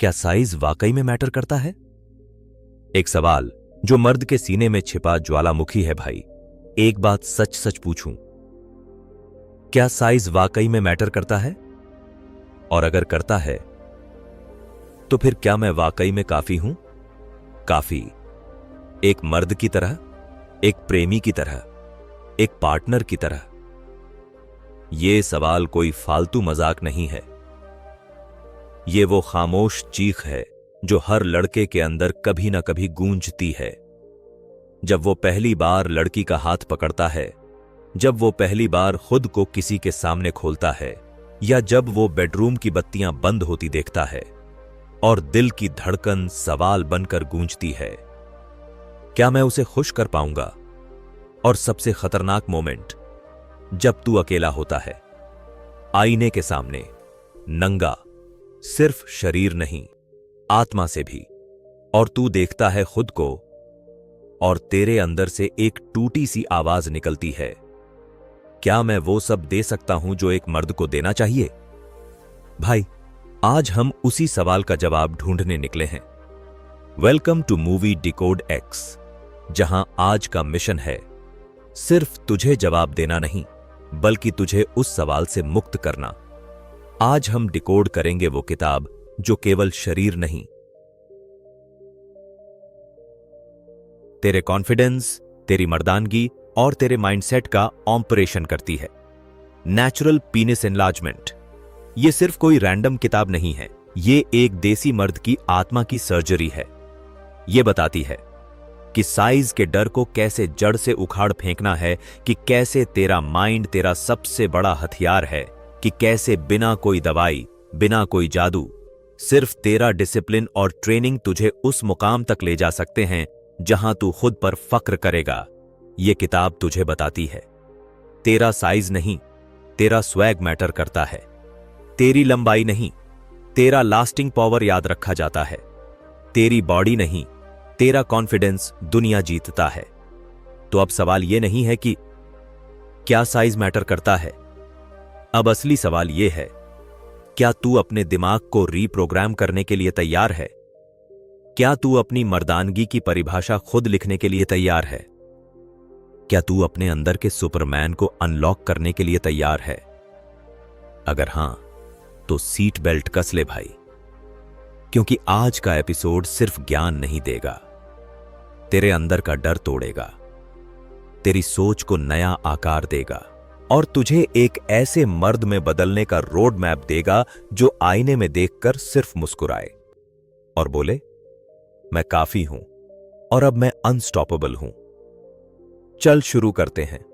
क्या साइज वाकई में मैटर करता है? एक सवाल जो मर्द के सीने में छिपा ज्वालामुखी है भाई। एक बात सच सच पूछूं, क्या साइज वाकई में मैटर करता है? और अगर करता है तो फिर क्या मैं वाकई में काफी हूं? काफी एक मर्द की तरह, एक प्रेमी की तरह, एक पार्टनर की तरह? यह सवाल कोई फालतू मजाक नहीं है। यह वो खामोश चीख है जो हर लड़के के अंदर कभी ना कभी गूंजती है। जब वो पहली बार लड़की का हाथ पकड़ता है, जब वो पहली बार खुद को किसी के सामने खोलता है, या जब वो बेडरूम की बत्तियां बंद होती देखता है और दिल की धड़कन सवाल बनकर गूंजती है, क्या मैं उसे खुश कर पाऊंगा? और सबसे खतरनाक मोमेंट, जब तू अकेला होता है, आईने के सामने, नंगा, सिर्फ शरीर नहीं, आत्मा से भी, और तू देखता है खुद को, और तेरे अंदर से एक टूटी सी आवाज निकलती है, क्या मैं वो सब दे सकता हूं जो एक मर्द को देना चाहिए? भाई, आज हम उसी सवाल का जवाब ढूंढने निकले हैं। Welcome to movie decode X, जहां आज का मिशन है सिर्फ तुझे जवाब देना नहीं, बल्कि तुझे उस सवाल से मुक्त करना। आज हम डिकोड करेंगे वो किताब जो केवल शरीर नहीं, तेरे कॉन्फिडेंस, तेरी मर्दानगी और तेरे माइंडसेट का ऑपरेशन करती है। Natural penis enlargement. यह सिर्फ कोई रैंडम किताब नहीं है, यह एक देसी मर्द की आत्मा की सर्जरी है। यह बताती है कि साइज के डर को कैसे जड़ से उखाड़ फेंकना है, कि कैसे तेरा माइंड तेरा सबसे बड़ा हथियार है, कि कैसे बिना कोई दवाई, बिना कोई जादू, सिर्फ तेरा डिसिप्लिन और ट्रेनिंग तुझे उस मुकाम तक ले जा सकते हैं जहां तू खुद पर फक्र करेगा। यह किताब तुझे बताती है तेरा साइज नहीं, तेरा स्वैग मैटर करता है। तेरी लंबाई नहीं, तेरा लास्टिंग पावर याद रखा जाता है। तेरी बॉडी नहीं, तेरा कॉन्फिडेंस दुनिया जीतता है। तो अब सवाल यह नहीं है कि क्या साइज मैटर करता है। अब असली सवाल यह है, क्या तू अपने दिमाग को रीप्रोग्राम करने के लिए तैयार है? क्या तू अपनी मर्दानगी की परिभाषा खुद लिखने के लिए तैयार है? क्या तू अपने अंदर के सुपरमैन को अनलॉक करने के लिए तैयार है? अगर हां, तो सीट बेल्ट कस ले भाई, क्योंकि आज का एपिसोड सिर्फ ज्ञान नहीं देगा, तेरे अंदर का डर तोड़ेगा, तेरी सोच को नया आकार देगा और तुझे एक ऐसे मर्द में बदलने का रोड मैप देगा जो आईने में देखकर सिर्फ मुस्कुराए और बोले, मैं काफी हूं और अब मैं अनस्टॉपेबल हूं। चल शुरू करते हैं,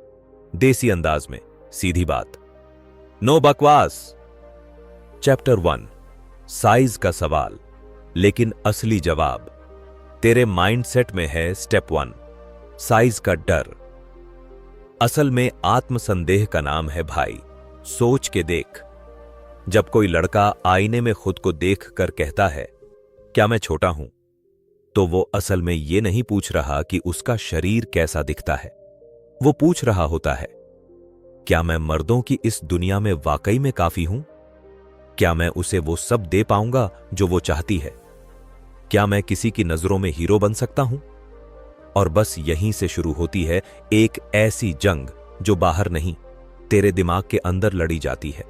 देसी अंदाज में, सीधी बात, नो बकवास। चैप्टर 1, साइज का सवाल, लेकिन असली जवाब तेरे माइंडसेट में है। स्टेप 1, साइज का डर। असल में आत्मसंदेह का नाम है भाई। सोच के देख, जब कोई लड़का आईने में खुद को देखकर कहता है, क्या मैं छोटा हूं, तो वो असल में ये नहीं पूछ रहा कि उसका शरीर कैसा दिखता है। वो पूछ रहा होता है, क्या मैं मर्दों की इस दुनिया में वाकई में काफी हूं? क्या मैं उसे वो सब दे पाऊंगा जो वो चाहती है? क्या मैं किसी की नजरों में हीरो बन सकता हूं? और बस यहीं से शुरू होती है एक ऐसी जंग जो बाहर नहीं, तेरे दिमाग के अंदर लड़ी जाती है।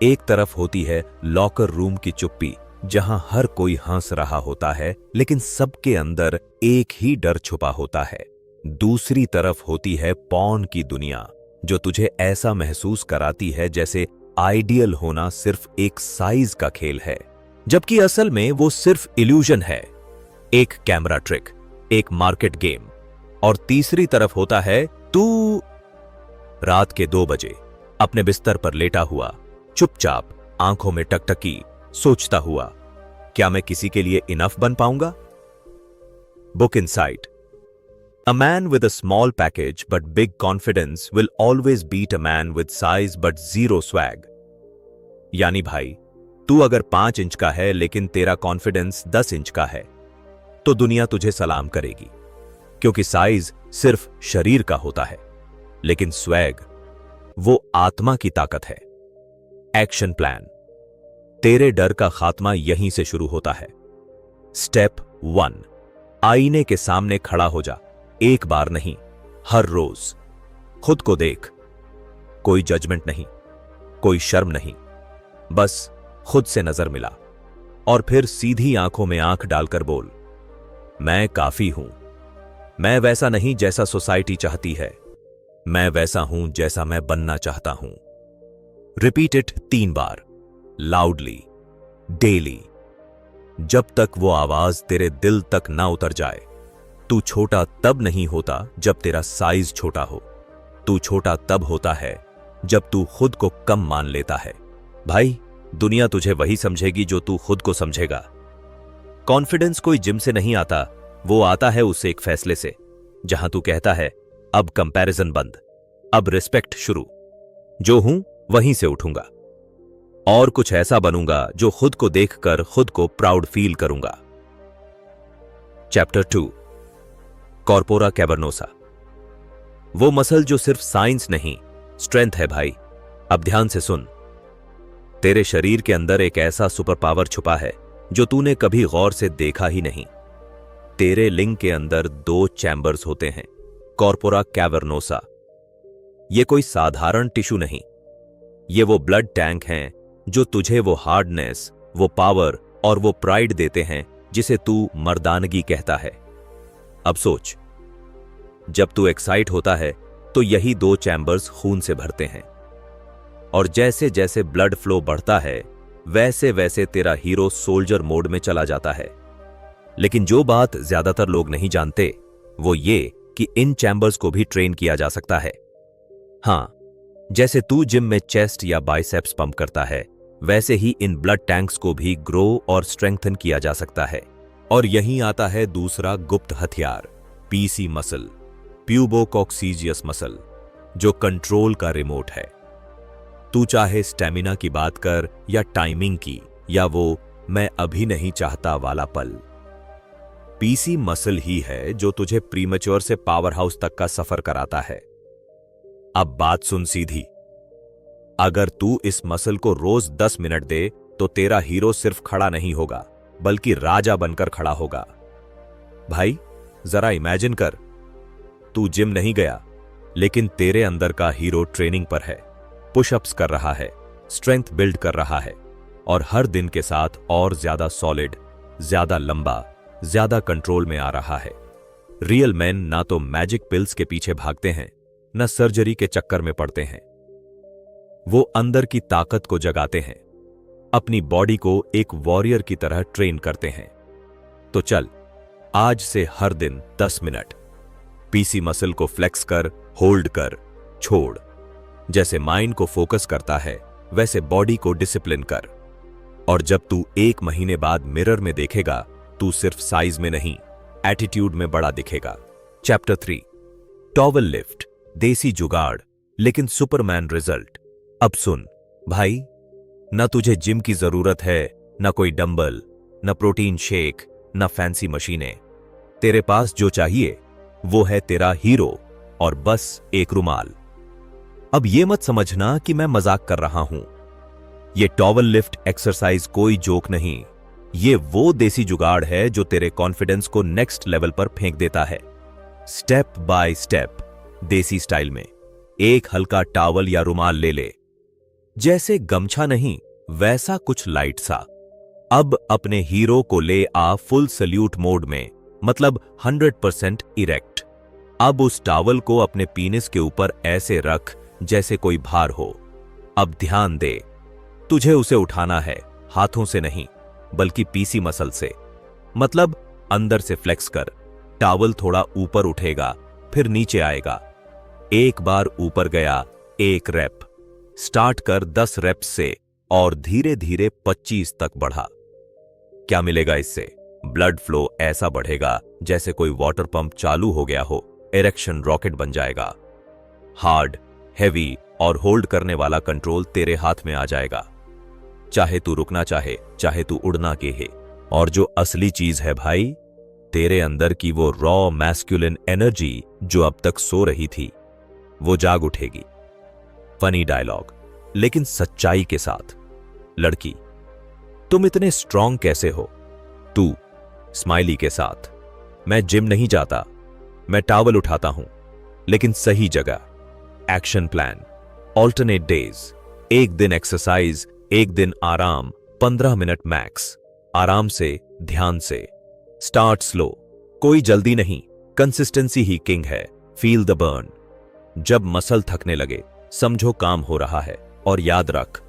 एक तरफ होती है लॉकर रूम की चुप्पी, जहां हर कोई हंस रहा होता है, लेकिन सबके अंदर एक ही डर छुपा होता है। दूसरी तरफ होती है पॉर्न की दुनिया, जो तुझे ऐसा महसूस कराती है जैसे आइडियल होना सिर्फ एक साइज का खेल है, जबकि असल में वो सिर्फ इल्यूजन है, एक कैमरा ट्रिक, एक मार्केट गेम। और तीसरी तरफ होता है तू, रात के 2 बजे अपने बिस्तर पर लेटा हुआ, चुपचाप, आंखों में टकटकी, सोचता हुआ, क्या मैं किसी के लिए इनफ बन पाऊंगा? Book insight. A man with a small package but big confidence will always beat a man with size but zero swag. यानी भाई, तू अगर 5 इंच का है लेकिन तेरा कॉन्फिडेंस 10 इंच का है, तो दुनिया तुझे सलाम करेगी, क्योंकि साइज सिर्फ शरीर का होता है, लेकिन स्वैग वो आत्मा की ताकत है। Action plan. तेरे डर का खात्मा यहीं से शुरू होता है। स्टेप 1, आईने के सामने खड़ा हो जा। एक बार नहीं, हर रोज। खुद को देख। कोई जजमेंट नहीं, कोई शर्म नहीं, बस खुद से नजर मिला और फिर सीधी आंखों में आंख डालकर बोल, मैं काफी हूं। मैं वैसा नहीं जैसा सोसाइटी चाहती है, मैं वैसा हूं जैसा मैं बनना चाहता हूं। Repeat it 3 bar, loudly, daily, जब तक वो आवाज तेरे दिल तक ना उतर जाए। तू छोटा तब नहीं होता जब तेरा साइज छोटा हो। तू छोटा तब होता है जब तू खुद को कम मान लेता है। भाई, दुनिया तुझे वही समझेगी जो तू खुद को समझेगा। कॉन्फिडेंस कोई जिम से नहीं आता, वो आता है उस एक फैसले से जहां तू कहता है, अब कंपैरिजन बंद, अब रिस्पेक्ट शुरू। जो हूं वहीं से उठूंगा और कुछ ऐसा बनूंगा जो खुद को देखकर खुद को प्राउड फील करूंगा। Chapter 2, corpora cavernosa. वो मसल जो सिर्फ साइंस नहीं, स्ट्रेंथ है भाई। अब ध्यान से सुन। तेरे शरीर के अंदर एक ऐसा सुपर पावर छुपा है जो तूने कभी गौर से देखा ही नहीं। तेरे लिंग के अंदर 2 चैम्बर्स होते हैं, कॉर्पोरा कैवर्नोसा। ये कोई साधारण टिश्यू नहीं, ये वो ब्लड टैंक हैं जो तुझे वो हार्डनेस, वो पावर और वो प्राइड देते हैं जिसे तू मर्दानगी कहता है। अब सोच, जब तू एक्साइट होता है तो यही 2 चैम्बर्स खून से भरते हैं और जैसे जैसे ब्लड फ्लो बढ़ता है वैसे वैसे तेरा हीरो सोल्जर मोड में चला जाता है। लेकिन जो बात ज्यादातर लोग नहीं जानते वो ये कि इन चैम्बर्स को भी ट्रेन किया जा सकता है। हां, जैसे तू जिम में चेस्ट या बाइसेप्स पंप करता है, वैसे ही इन ब्लड टैंक्स को भी ग्रो और स्ट्रेंथन किया जा सकता है। और यहीं आता है दूसरा गुप्त हथियार, पीसी मसल, प्यूबोकॉक्सीजियस मसल, जो कंट्रोल का रिमोट है। तू चाहे स्टेमिना की बात कर या टाइमिंग की या वो मैं अभी नहीं चाहता वाला पल, पीसी मसल ही है जो तुझे प्रीमेच्योर से पावर हाउस तक का सफर कराता है। अब बात सुन सीधी, अगर तू इस मसल को रोज 10 मिनट दे तो तेरा हीरो सिर्फ खड़ा नहीं होगा बल्कि राजा बनकर खड़ा होगा। भाई, जरा इमेजिन कर, तू जिम नहीं गया लेकिन तेरे अंदर का हीरो ट्रेनिंग पर है, पुशअप्स कर रहा है, स्ट्रेंथ बिल्ड कर रहा है और हर दिन के साथ और ज्यादा सॉलिड, ज्यादा लंबा, ज्यादा कंट्रोल में आ रहा है। रियल मैन ना तो मैजिक पिल्स के पीछे भागते हैं, न सर्जरी के चक्कर में पड़ते हैं। वो अंदर की ताकत को जगाते हैं, अपनी बॉडी को एक वॉरियर की तरह ट्रेन करते हैं। तो चल, आज से हर दिन 10 मिनट पीसी मसल को फ्लेक्स कर, होल्ड कर, छोड़। जैसे माइंड को फोकस करता है वैसे बॉडी को डिसिप्लिन कर। और जब तू 1 महीने बाद मिरर में देखेगा, तू सिर्फ साइज में नहीं, एटीट्यूड में बड़ा दिखेगा। चैप्टर 3, टॉवल लिफ्ट, देसी जुगाड़ लेकिन सुपरमैन रिजल्ट। अब सुन भाई, न तुझे जिम की जरूरत है, न कोई डंबल, न प्रोटीन शेक, न फैंसी मशीनें। तेरे पास जो चाहिए वो है तेरा हीरो और बस एक रुमाल। अब ये मत समझना कि मैं मजाक कर रहा हूं। ये टॉवल लिफ्ट एक्सरसाइज कोई जोक नहीं, ये वो देसी जुगाड़ है जो तेरे कॉन्फिडेंस को नेक्स्ट लेवल पर फेंक देता है। स्टेप बाय स्टेप, देसी स्टाइल में। एक हल्का टॉवल या रुमाल ले ले, जैसे गमछा नहीं, वैसा कुछ लाइट सा। अब अपने हीरो को ले आ फुल सल्यूट मोड में, मतलब 100% इरेक्ट। अब उस टॉवल को अपने पीनिस के ऊपर ऐसे रख जैसे कोई भार हो। अब ध्यान दे, तुझे उसे उठाना है, हाथों से नहीं बल्कि पीसी मसल से। मतलब अंदर से फ्लेक्स कर, टॉवल थोड़ा ऊपर उठेगा फिर नीचे आएगा। एक बार ऊपर गया, 1 रेप। स्टार्ट कर 10 रेप्स से और धीरे धीरे 25 तक बढ़ा। क्या मिलेगा इससे? ब्लड फ्लो ऐसा बढ़ेगा जैसे कोई वाटर पंप चालू हो गया हो, इरेक्शन रॉकेट बन जाएगा। हार्ड, हैवी और होल्ड करने वाला कंट्रोल तेरे हाथ में आ जाएगा, चाहे तू रुकना चाहे तू उड़ना के है। और जो असली चीज है भाई, तेरे अंदर की वो रॉ मैस्कुलिन एनर्जी जो अब तक सो रही थी, वो जाग उठेगी। फनी डायलॉग लेकिन सच्चाई के साथ। लड़की, तुम इतने स्ट्रांग कैसे हो? तू स्माइली के साथ, मैं जिम नहीं जाता, मैं टॉवल उठाता हूं, लेकिन सही जगह। एक्शन प्लान, ऑल्टरनेट डेज, एक दिन एक्सरसाइज, एक दिन आराम, 15 मिनट मैक्स, आराम से, ध्यान से। स्टार्ट स्लो, कोई जल्दी नहीं, कंसिस्टेंसी ही किंग है। फील द बर्न, जब मसल थकने लगे समझो काम हो रहा है, और याद रख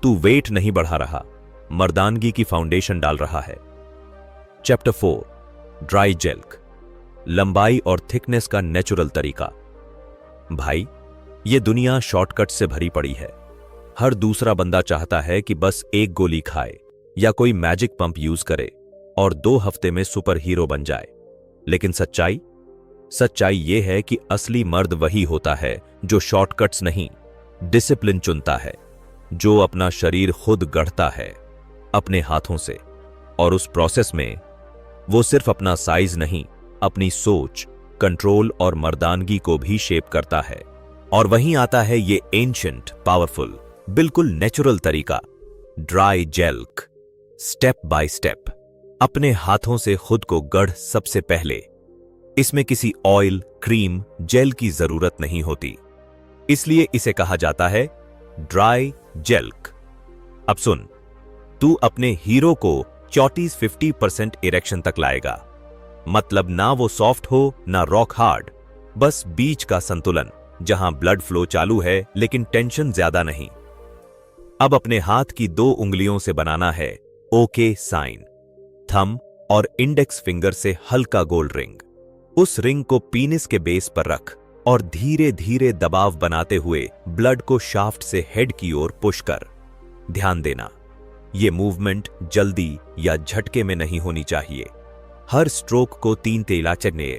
तू वेट नहीं बढ़ा रहा, मर्दानगी की फाउंडेशन डाल रहा है। चैप्टर 4, ड्राई जेल्क, लंबाई और थिकनेस का नेचुरल तरीका। भाई, ये दुनिया शॉर्टकट से भरी पड़ी है। हर दूसरा बंदा चाहता है कि बस एक गोली खाए या कोई मैजिक पंप यूज करे और 2 हफ्ते में सुपर हीरो बन जाए। लेकिन सच्चाई ये है कि असली मर्द वही होता है जो शॉर्टकट्स नहीं, डिसिप्लिन चुनता है, जो अपना शरीर खुद गढ़ता है अपने हाथों से, और उस प्रोसेस में वो सिर्फ अपना साइज नहीं, अपनी सोच, कंट्रोल और मर्दानगी को भी शेप करता है। और वहीं आता है ये एंशिएंट, पावरफुल, बिल्कुल नेचुरल तरीका, ड्राई जेल्क। स्टेप बाय स्टेप, अपने हाथों से खुद को गढ़। सबसे पहले इसमें किसी ऑयल, क्रीम, जेल की जरूरत नहीं होती, इसलिए इसे कहा जाता है ड्राई जेल्क। अब सुन, तू अपने हीरो को 40-50% इरेक्शन तक लाएगा। मतलब ना वो सॉफ्ट हो ना रॉक हार्ड, बस बीच का संतुलन, जहां ब्लड फ्लो चालू है लेकिन टेंशन ज्यादा नहीं। अब अपने हाथ की 2 उंगलियों से बनाना है ओके साइन, थंब और इंडेक्स फिंगर से हल्का गोल्ड रिंग। उस रिंग को पीनिस के बेस पर रख और धीरे धीरे दबाव बनाते हुए ब्लड को शाफ्ट से हेड की ओर पुश कर। ध्यान देना, ये मूवमेंट जल्दी या झटके में नहीं होनी चाहिए। हर स्ट्रोक को 3 तेलाचने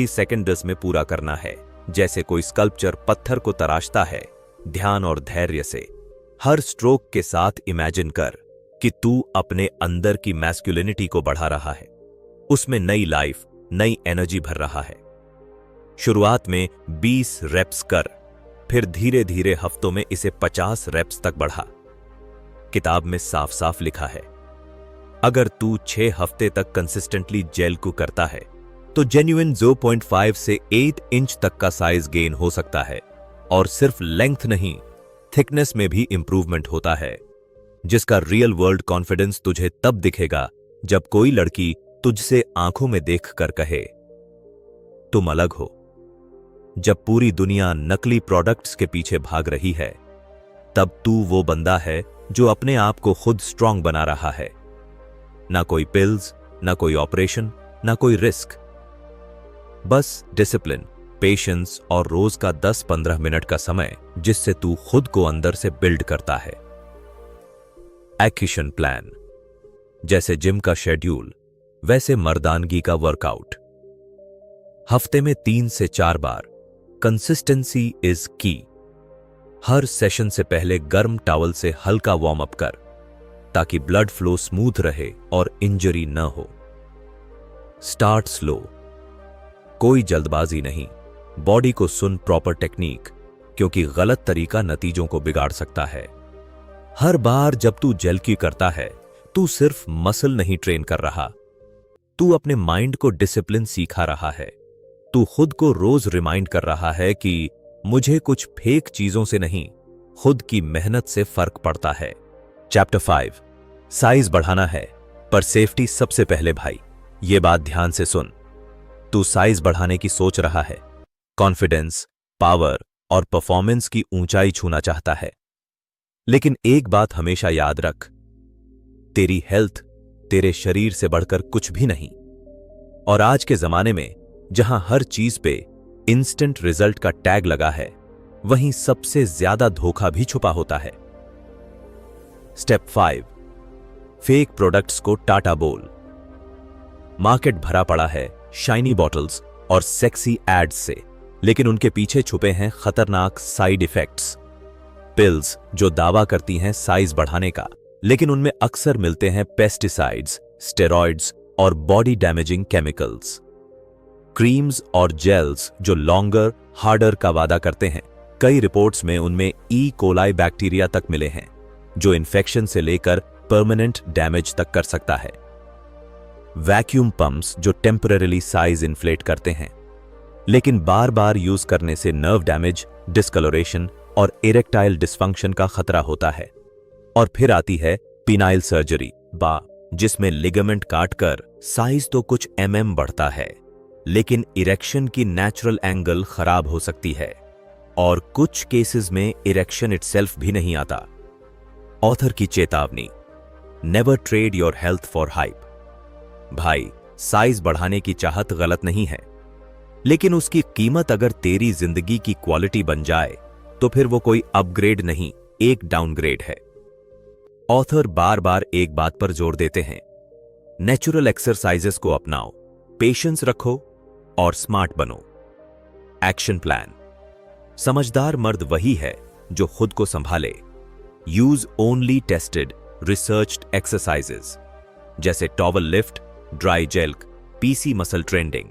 सेकंड्स में पूरा करना है, जैसे कोई स्कल्पचर पत्थर को तराशता है, ध्यान और धैर्य से। हर स्ट्रोक के साथ इमेजिन कर कि तू अपने अंदर की मैस्कुलिनिटी को बढ़ा रहा है, उसमें नई लाइफ, नई एनर्जी भर रहा है। शुरुआत में 20 रेप्स कर, फिर धीरे धीरे हफ्तों में इसे 50 रेप्स तक बढ़ा। किताब में साफ साफ लिखा है, अगर तू 6 हफ्ते तक कंसिस्टेंटली जेल को करता है तो जेन्युइन 0.5 से 8 इंच तक का साइज गेन हो सकता है। और सिर्फ लेंथ नहीं, थिकनेस में भी इंप्रूवमेंट होता है, जिसका रियल वर्ल्ड कॉन्फिडेंस तुझे तब दिखेगा जब कोई लड़की तुझसे आंखों में देखकर कहे तुम अलग हो। जब पूरी दुनिया नकली प्रोडक्ट्स के पीछे भाग रही है, तब तू वो बंदा है जो अपने आप को खुद स्ट्रांग बना रहा है। ना कोई पिल्स, ना कोई ऑपरेशन, ना कोई रिस्क, बस डिसिप्लिन, पेशेंस और रोज का 10-15 मिनट का समय, जिससे तू खुद को अंदर से बिल्ड करता है। एक्शन प्लान, जैसे जिम का शेड्यूल वैसे मर्दानगी का वर्कआउट। हफ्ते में 3 से 4 बार। कंसिस्टेंसी इज की। हर सेशन से पहले गर्म टॉवल से हल्का वार्म अप कर, ताकि ब्लड फ्लो स्मूथ रहे और इंजरी न हो। स्टार्ट स्लो, कोई जल्दबाजी नहीं, बॉडी को सुन प्रॉपर टेक्निक, क्योंकि गलत तरीका नतीजों को बिगाड़ सकता है। हर बार जब तू जेल्की करता है, तू सिर्फ मसल नहीं ट्रेन कर रहा, तू अपने माइंड को डिसिप्लिन सिखा रहा है। तू खुद को रोज रिमाइंड कर रहा है कि मुझे कुछ फेक चीजों से नहीं, खुद की मेहनत से फर्क पड़ता है। चैप्टर 5, साइज बढ़ाना है पर सेफ्टी सबसे पहले। भाई, ये बात ध्यान से सुन। तू साइज बढ़ाने की सोच रहा है, कॉन्फिडेंस, पावर और परफॉर्मेंस की ऊंचाई छूना चाहता है, लेकिन एक बात हमेशा याद रख, तेरी हेल्थ तेरे शरीर से बढ़कर कुछ भी नहीं। और आज के जमाने में जहां हर चीज पे इंस्टेंट रिजल्ट का टैग लगा है, वहीं सबसे ज्यादा धोखा भी छुपा होता है। स्टेप 5, फेक प्रोडक्ट्स को टाटा बोल। मार्केट भरा पड़ा है शाइनी बॉटल्स और सेक्सी एड्स से, लेकिन उनके पीछे छुपे हैं खतरनाक साइड इफेक्ट्स। पिल्स जो दावा करती हैं साइज बढ़ाने का, लेकिन उनमें अक्सर मिलते हैं पेस्टिसाइड्स, स्टेरॉइड्स और बॉडी डैमेजिंग केमिकल्स। क्रीम्स और जेल्स जो लॉन्गर, हार्डर का वादा करते हैं, कई रिपोर्ट्स में उनमें ई कोलाई बैक्टीरिया तक मिले हैं। जो इन्फेक्शन से लेकर परमानेंट डैमेज तक कर सकता है। वैक्यूम पंप्स जो टेम्पररीली साइज इन्फ्लेट करते हैं, लेकिन बार बार यूज करने से नर्व डैमेज, डिस्कलोरेशन और इरेक्टाइल डिस्फंक्शन का खतरा होता है। और फिर आती है पिनाइल सर्जरी, जिसमें लिगामेंट काटकर साइज तो कुछ बढ़ता है, लेकिन इरेक्शन की नेचुरल एंगल खराब हो सकती है और कुछ केसेस में इरेक्शन इटसेल्फ भी नहीं आता। ऑथर की चेतावनी, never trade your health for hype. भाई, साइज बढ़ाने की चाहत गलत नहीं है, लेकिन उसकी कीमत अगर तेरी जिंदगी की क्वालिटी बन जाए तो फिर वो कोई अपग्रेड नहीं, एक डाउनग्रेड है। ऑथर बार बार एक बात पर जोर देते हैं, नेचुरल एक्सरसाइजेस को अपनाओ, पेशेंस रखो और स्मार्ट बनो। एक्शन प्लान, समझदार मर्द वही है जो खुद को संभाले। Use only tested researched exercises जैसे towel lift, dry jelq, PC muscle training,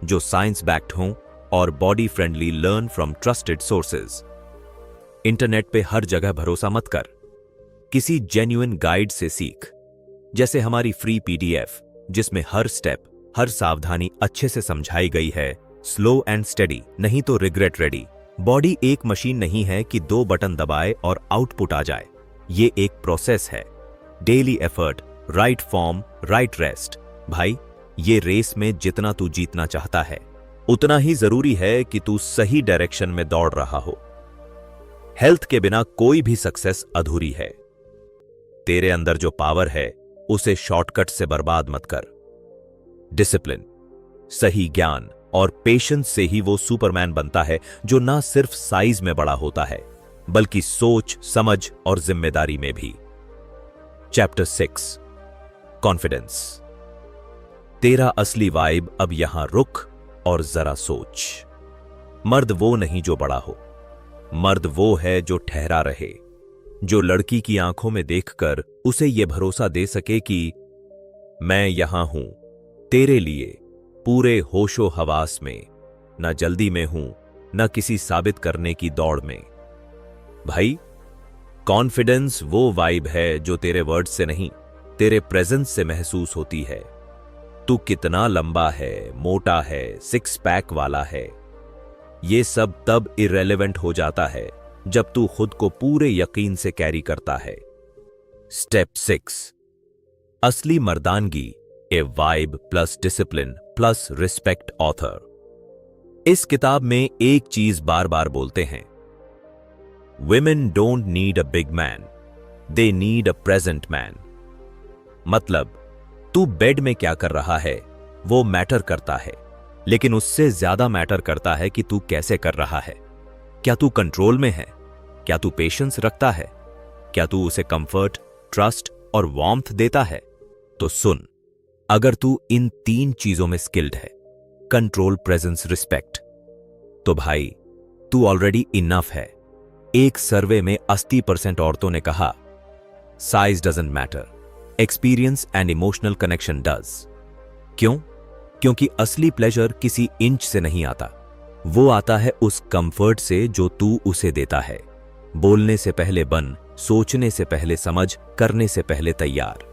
जो साइंस बैक्ड हों और body friendly. Learn from trusted sources. Internet पे हर जगह भरोसा मत कर, किसी जेन्युइन गाइड से सीख, जैसे हमारी फ्री पीडीएफ जिसमें हर स्टेप, हर सावधानी अच्छे से समझाई गई है। स्लो एंड स्टेडी, नहीं तो रिग्रेट रेडी। बॉडी एक मशीन नहीं है कि 2 बटन दबाए और आउटपुट आ जाए। ये एक प्रोसेस है, daily effort, right form, right rest. भाई, ये रेस में जितना तू जीतना चाहता है, उतना ही जरूरी है कि तू सही डायरेक्शन में दौड़ रहा हो। हेल्थ के बिना कोई भी सक्सेस अधूरी है। तेरे अंदर जो पावर है उसे शॉर्टकट से बर्बाद मत कर। डिसिप्लिन, सही ज्ञान और पेशेंस से ही वो सुपरमैन बनता है जो ना सिर्फ साइज में बड़ा होता है, बल्कि सोच, समझ और जिम्मेदारी में भी। Chapter 6, confidence. तेरा असली वाइब अब यहां रुक और जरा सोच। मर्द वो नहीं जो बड़ा हो, मर्द वो है जो ठहरा रहे, जो लड़की की आंखों में देखकर उसे यह भरोसा दे सके कि मैं यहां हूं तेरे लिए, पूरे होशो हवास में, न जल्दी में हूं, न किसी साबित करने की दौड़ में। भाई, कॉन्फिडेंस वो वाइब है जो तेरे वर्ड्स से नहीं, तेरे प्रेजेंस से महसूस होती है। तू कितना लंबा है, मोटा है, 6 पैक वाला है, ये सब तब इररेलेवेंट हो जाता है जब तू खुद को पूरे यकीन से कैरी करता है। स्टेप 6, असली मर्दानगी, a vibe plus discipline plus respect. Author इस किताब में एक चीज बार बार बोलते हैं, women don't need a big man, they need a present man. मतलब, तू बेड में क्या कर रहा है वो मैटर करता है, लेकिन उससे ज्यादा मैटर करता है कि तू कैसे कर रहा है। क्या तू कंट्रोल में है? क्या तू पेशेंस रखता है? क्या तू उसे कंफर्ट, ट्रस्ट और वार्मथ देता है? तो सुन, अगर तू इन 3 चीजों में स्किल्ड है, कंट्रोल, प्रेजेंस, रिस्पेक्ट, तो भाई तू ऑलरेडी इनफ है। एक सर्वे में 80% औरतों ने कहा, size doesn't matter, experience and emotional connection does. क्यों? क्योंकि असली प्लेजर किसी इंच से नहीं आता, वो आता है उस कंफर्ट से जो तू उसे देता है। बोलने से पहले बन, सोचने से पहले समझ, करने से पहले तैयार।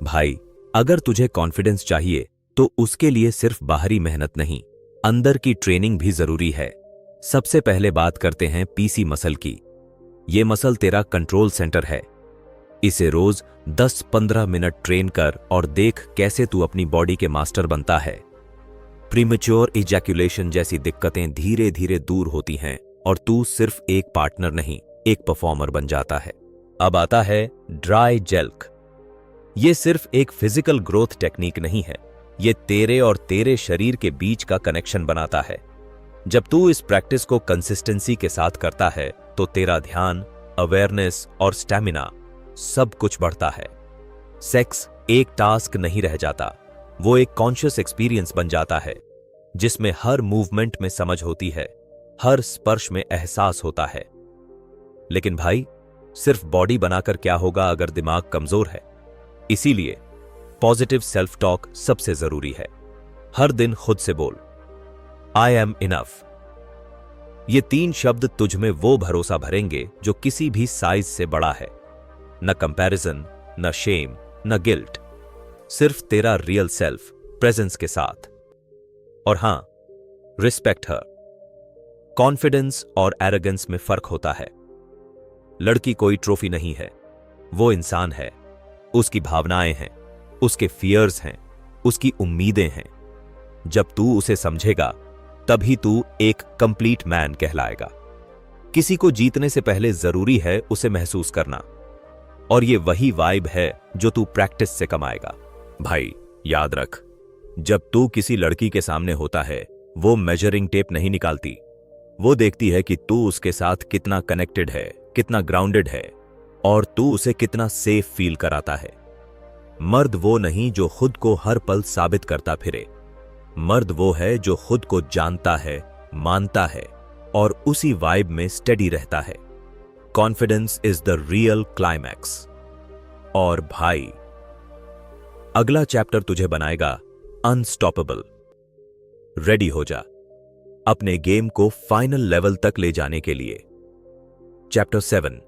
भाई, अगर तुझे कॉन्फिडेंस चाहिए तो उसके लिए सिर्फ बाहरी मेहनत नहीं, अंदर की ट्रेनिंग भी जरूरी है। सबसे पहले बात करते हैं पीसी मसल की। ये मसल तेरा कंट्रोल सेंटर है। इसे रोज 10-15 मिनट ट्रेन कर और देख कैसे तू अपनी बॉडी के मास्टर बनता है। प्रीमेच्योर इजैक्यूलेशन जैसी दिक्कतें धीरे धीरे दूर होती हैं और तू सिर्फ एक पार्टनर नहीं, एक परफॉर्मर बन जाता है। अब आता है ड्राई जेल्क। ये सिर्फ एक फिजिकल ग्रोथ टेक्निक नहीं है, ये तेरे और तेरे शरीर के बीच का कनेक्शन बनाता है। जब तू इस प्रैक्टिस को कंसिस्टेंसी के साथ करता है तो तेरा ध्यान, अवेयरनेस और स्टैमिना सब कुछ बढ़ता है। सेक्स एक टास्क नहीं रह जाता, वो एक कॉन्शियस एक्सपीरियंस बन जाता है जिसमें हर मूवमेंट में समझ होती है, हर स्पर्श में एहसास होता है। लेकिन भाई, सिर्फ बॉडी बनाकर क्या होगा अगर दिमाग कमजोर है? इसीलिए पॉजिटिव सेल्फ टॉक सबसे जरूरी है। हर दिन खुद से बोल, आई एम इनफ। ये 3 शब्द तुझ में वो भरोसा भरेंगे जो किसी भी साइज से बड़ा है। न कंपैरिजन, न शेम, न गिल्ट, सिर्फ तेरा रियल सेल्फ प्रेजेंस के साथ। और हां, रिस्पेक्ट हर। कॉन्फिडेंस और एरोगेंस में फर्क होता है। लड़की कोई ट्रॉफी नहीं है, वो इंसान है। उसकी भावनाएं हैं, उसके फियर्स हैं, उसकी उम्मीदें हैं। जब तू उसे समझेगा तभी तू एक कंप्लीट मैन कहलाएगा। किसी को जीतने से पहले जरूरी है उसे महसूस करना, और ये वही वाइब है जो तू प्रैक्टिस से कमाएगा। भाई याद रख, जब तू किसी लड़की के सामने होता है, वो मेजरिंग टेप नहीं निकालती। वो देखती है कि तू उसके साथ कितना कनेक्टेड है, कितना ग्राउंडेड है, और तू उसे कितना सेफ फील कराता है। मर्द वो नहीं जो खुद को हर पल साबित करता फिरे। मर्द वो है जो खुद को जानता है, मानता है, और उसी वाइब में स्टेडी रहता है। Confidence is the real climax. और भाई, अगला चैप्टर तुझे बनाएगा अनस्टॉपेबल। रेडी हो जा अपने गेम को फाइनल लेवल तक ले जाने के लिए। Chapter 7,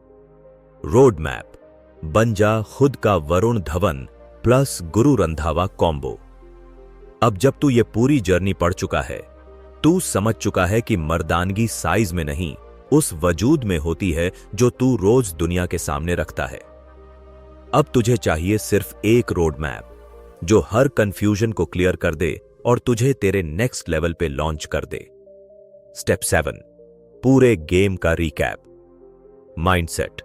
road map. बन जा खुद का वरुण धवन प्लस गुरु रंधावा कॉम्बो। अब जब तू ये पूरी जर्नी पढ़ चुका है, तू समझ चुका है कि मर्दानगी साइज में नहीं, उस वजूद में होती है जो तू रोज दुनिया के सामने रखता है। अब तुझे चाहिए सिर्फ एक रोड मैप जो हर कंफ्यूजन को क्लियर कर दे और तुझे तेरे नेक्स्ट लेवल पे लॉन्च कर दे। स्टेप 7, पूरे गेम का रिकैप। माइंडसेट।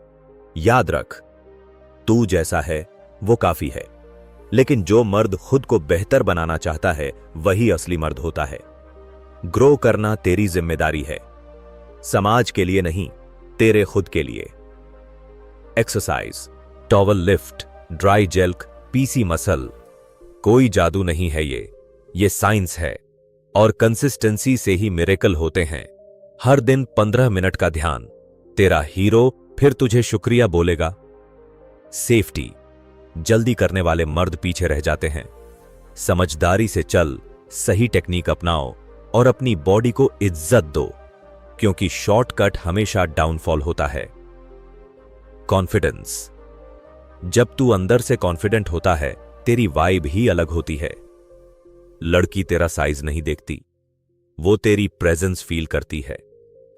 याद रख, तू जैसा है वो काफी है, लेकिन जो मर्द खुद को बेहतर बनाना चाहता है वही असली मर्द होता है। ग्रो करना तेरी जिम्मेदारी है, समाज के लिए नहीं, तेरे खुद के लिए। Exercise, towel lift, dry jelq, PC muscle. कोई जादू नहीं है ये साइंस है, और कंसिस्टेंसी से ही मिरेकल होते हैं। हर दिन 15 मिनट का ध्यान, तेरा हीरो फिर तुझे शुक्रिया बोलेगा। सेफ्टी। जल्दी करने वाले मर्द पीछे रह जाते हैं। समझदारी से चल, सही टेक्निक अपनाओ और अपनी बॉडी को इज्जत दो, क्योंकि शॉर्टकट हमेशा डाउनफॉल होता है। कॉन्फिडेंस। जब तू अंदर से कॉन्फिडेंट होता है, तेरी वाइब ही अलग होती है। लड़की तेरा साइज नहीं देखती, वो तेरी प्रेजेंस फील करती है।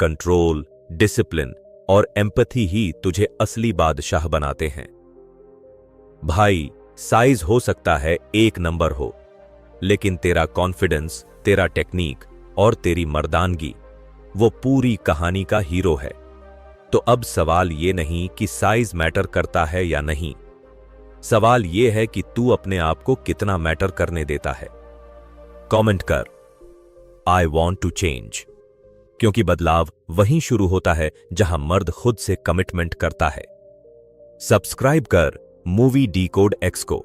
कंट्रोल, डिसिप्लिन और एम्पैथी ही तुझे असली बादशाह बनाते हैं। भाई, साइज हो सकता है एक नंबर हो, लेकिन तेरा कॉन्फिडेंस, तेरा टेक्निक और तेरी मर्दानगी, वो पूरी कहानी का हीरो है। तो अब सवाल ये नहीं कि साइज मैटर करता है या नहीं, सवाल ये है कि तू अपने आप को कितना मैटर करने देता है। कमेंट कर, आई वॉन्ट टू चेंज, क्योंकि बदलाव वहीं शुरू होता है जहां मर्द खुद से कमिटमेंट करता है। सब्सक्राइब कर मूवी डिकोड एक्स को,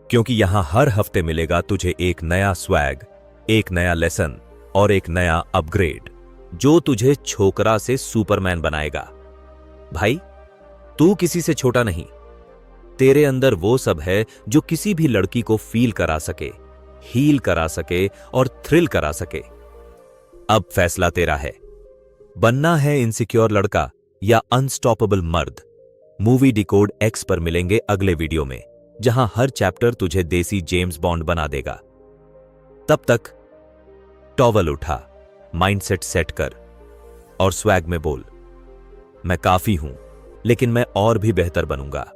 क्योंकि यहां हर हफ्ते मिलेगा तुझे एक नया स्वैग, एक नया लेसन और एक नया अपग्रेड, जो तुझे छोकरा से सुपरमैन बनाएगा। भाई, तू किसी से छोटा नहीं, तेरे अंदर वो सब है जो किसी भी लड़की को फील करा सके, हील करा सके और थ्रिल करा सके। अब फैसला तेरा है, बनना है इनसिक्योर लड़का या अनस्टॉपेबल मर्द। मूवी डिकोड एक्स पर मिलेंगे अगले वीडियो में, जहां हर चैप्टर तुझे देसी जेम्स बॉन्ड बना देगा। तब तक टॉवल उठा, माइंडसेट सेट कर और स्वैग में बोल, मैं काफी हूं, लेकिन मैं और भी बेहतर बनूंगा।